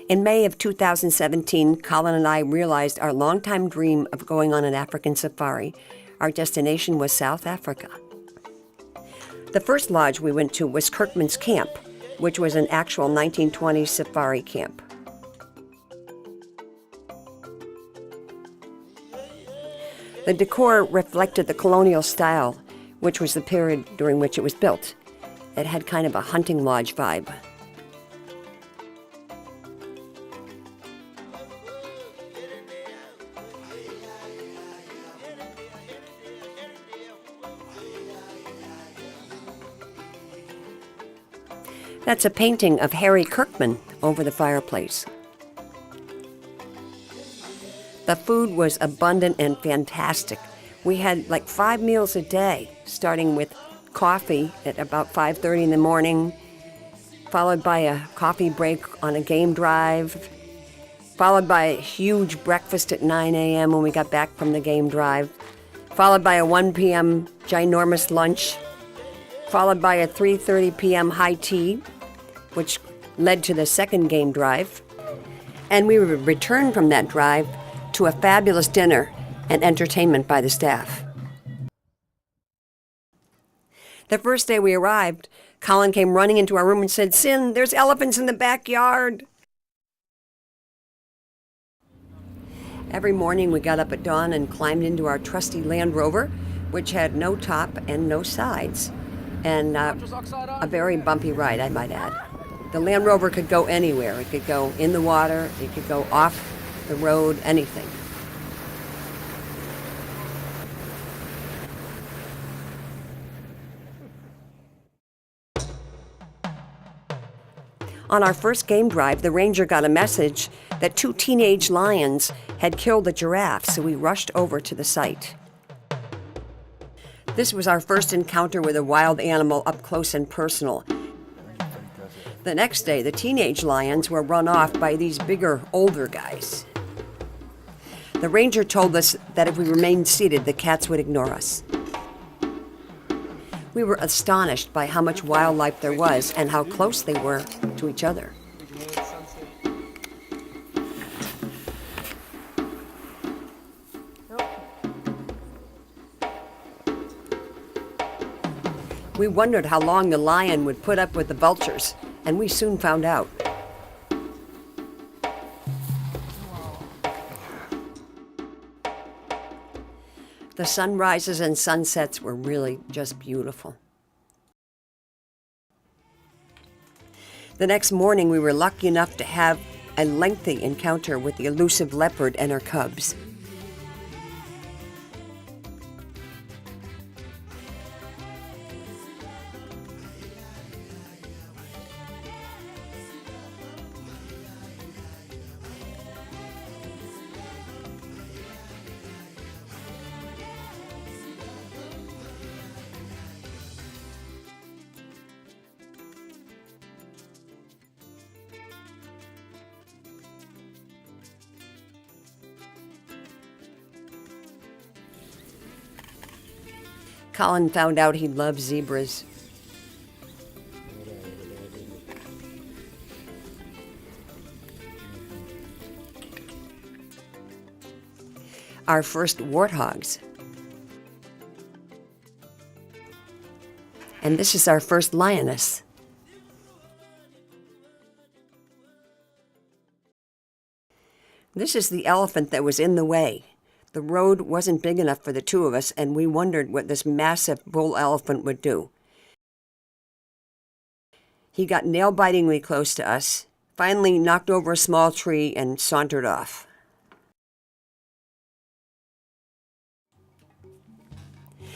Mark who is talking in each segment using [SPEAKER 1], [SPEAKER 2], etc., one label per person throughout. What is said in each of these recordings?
[SPEAKER 1] In May of 2017, Colin and I realized our longtime dream of going on an African safari. Our destination was South Africa. The first lodge we went to was Kirkmans Kamp, which was an actual 1920s safari camp. The decor reflected the colonial style, which was the period during which it was built. It had kind of a hunting lodge vibe. That's a painting of Harry Kirkman over the fireplace. The food was abundant and fantastic. We had like 5 meals a day, starting with coffee at about 5:30 in the morning, followed by a coffee break on a game drive, followed by a huge breakfast at 9 a.m. when we got back from the game drive, followed by a 1 p.m. ginormous lunch, followed by a 3:30 p.m. high tea, which led to the second game drive. And we would return from that drive to a fabulous dinner and entertainment by the staff. The first day we arrived, Colin came running into our room and said, "Cyn, there's elephants in the backyard." Every morning we got up at dawn and climbed into our trusty Land Rover, which had no top and no sides, and a very bumpy ride, I might add. The Land Rover could go anywhere. It could go in the water, it could go off the road, anything. On our first game drive, the ranger got a message that 2 teenage lions had killed a giraffe, so we rushed over to the site. This was our first encounter with a wild animal up close and personal. The next day, the teenage lions were run off by these bigger, older guys. The ranger told us that if we remained seated, the cats would ignore us. We were astonished by how much wildlife there was and how close they were to each other. We wondered how long the lion would put up with the vultures, and we soon found out. The sunrises and sunsets were really just beautiful. The next morning, we were lucky enough to have a lengthy encounter with the elusive leopard and her cubs. Colin found out he loved zebras. Our first warthogs. And this is our first lioness. This is the elephant that was in the way. The road wasn't big enough for the two of us, and we wondered what this massive bull elephant would do. He got nail-bitingly close to us, finally knocked over a small tree, and sauntered off.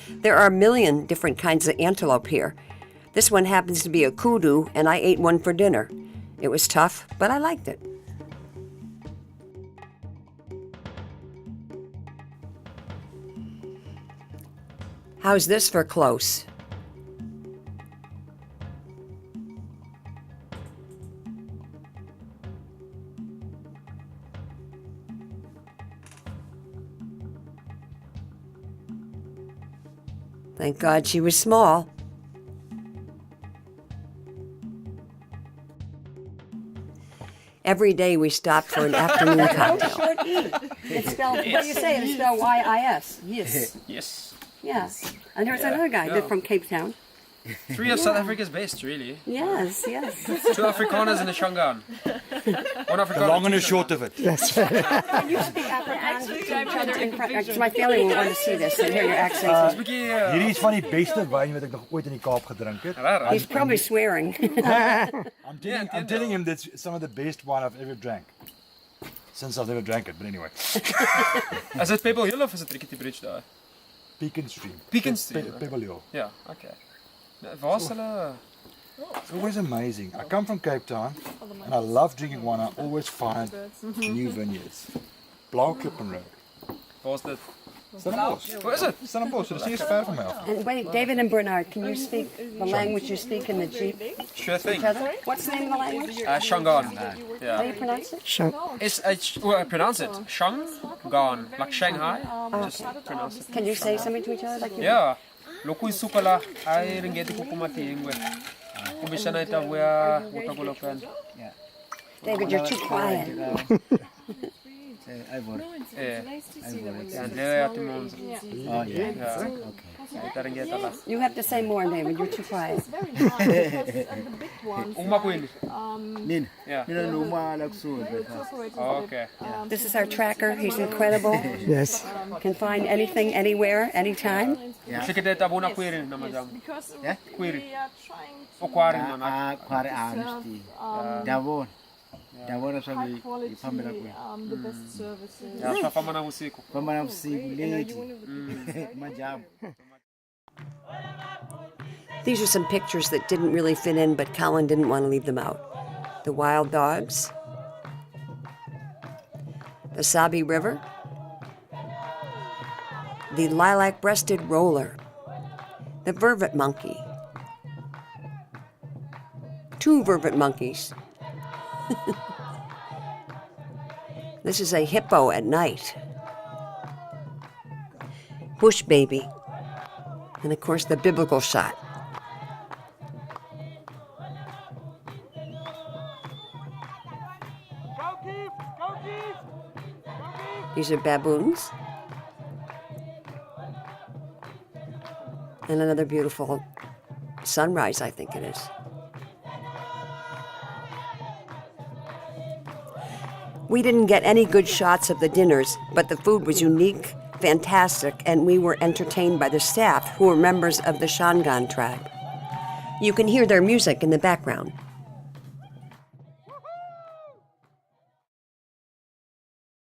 [SPEAKER 1] There are a million different kinds of antelope here. This one happens to be a kudu, and I ate one for dinner. It was tough, but I liked it. How's this for close? Thank God she was small. Every day we stopped for an afternoon
[SPEAKER 2] How
[SPEAKER 1] cocktail.
[SPEAKER 2] short E? It's spelled, what do you say? It's spelled Y-I-S. Yes.
[SPEAKER 3] Yes.
[SPEAKER 2] Yes. And there's another guy from Cape Town.
[SPEAKER 3] 3 of South Africa's best, really.
[SPEAKER 2] Yes.
[SPEAKER 3] 2 Afrikaners and a Shangaan. 1 Afrikaner.
[SPEAKER 4] The long and the short of it.
[SPEAKER 2] Can you speak Afrikaans to each other in front? Because my family will want to see this and hear your accent.
[SPEAKER 4] Hierdie is van die beste wyn wat ek nog ooit in die Kaap gedrink het.
[SPEAKER 2] He's probably swearing.
[SPEAKER 4] I'm telling him that's some of the best wine I've ever drank. Since I've never drank it, but anyway.
[SPEAKER 3] Is it Pebble Hill of is it Rickety Bridge daar?
[SPEAKER 4] Beacon Stream.
[SPEAKER 3] Beacon Stream.
[SPEAKER 4] Pebble Hill.
[SPEAKER 3] Ja, okay. Waar is hulle?
[SPEAKER 4] It's always amazing. I come from Cape Town and I love drinking wine. I always find new vineyards. Blauwklippen Road.
[SPEAKER 3] Waar is dit?
[SPEAKER 4] Stellenbosch.
[SPEAKER 3] Waar is dit?
[SPEAKER 4] Stellenbosch, so dis nie eens ver van my af.
[SPEAKER 2] And wait, David and Bernard, can you speak the language you speak in the Jeep?
[SPEAKER 3] Sure thing.
[SPEAKER 2] Each other? What's the name of the language?
[SPEAKER 3] Shangaan.
[SPEAKER 2] How do
[SPEAKER 3] Yeah.
[SPEAKER 2] you pronounce it?
[SPEAKER 3] I pronounce it Shangaan. Like Shanghai. Just pronounce it.
[SPEAKER 2] Can you say something to each other like you
[SPEAKER 3] Yeah. Loko isukala ay ringeti kukumatingwe. Kumbisana itawea utagolokan.
[SPEAKER 2] David, you're too quiet. You have to say more, David. You're too quiet.
[SPEAKER 3] Okay.
[SPEAKER 2] This is our tracker. He's incredible.
[SPEAKER 5] Yes.
[SPEAKER 2] Can find anything, anywhere, anytime.
[SPEAKER 3] Sikete tabuna kwiri na madam.
[SPEAKER 6] Yeah?
[SPEAKER 3] Kwiri.
[SPEAKER 6] We are trying to
[SPEAKER 3] O kwari na na.
[SPEAKER 6] serve high quality, the best services.
[SPEAKER 3] Ya shafama na usiku.
[SPEAKER 1] These are some pictures that didn't really fit in, but Colin didn't want to leave them out. The wild dogs, the Sabi River, the lilac-breasted roller, the vervet monkey, 2 vervet monkeys. This is a hippo at night, bush baby, and of course the biblical shot. These are baboons. And another beautiful sunrise, I think it is. We didn't get any good shots of the dinners, but the food was unique, fantastic, and we were entertained by the staff who were members of the Shangaan tribe. You can hear their music in the background.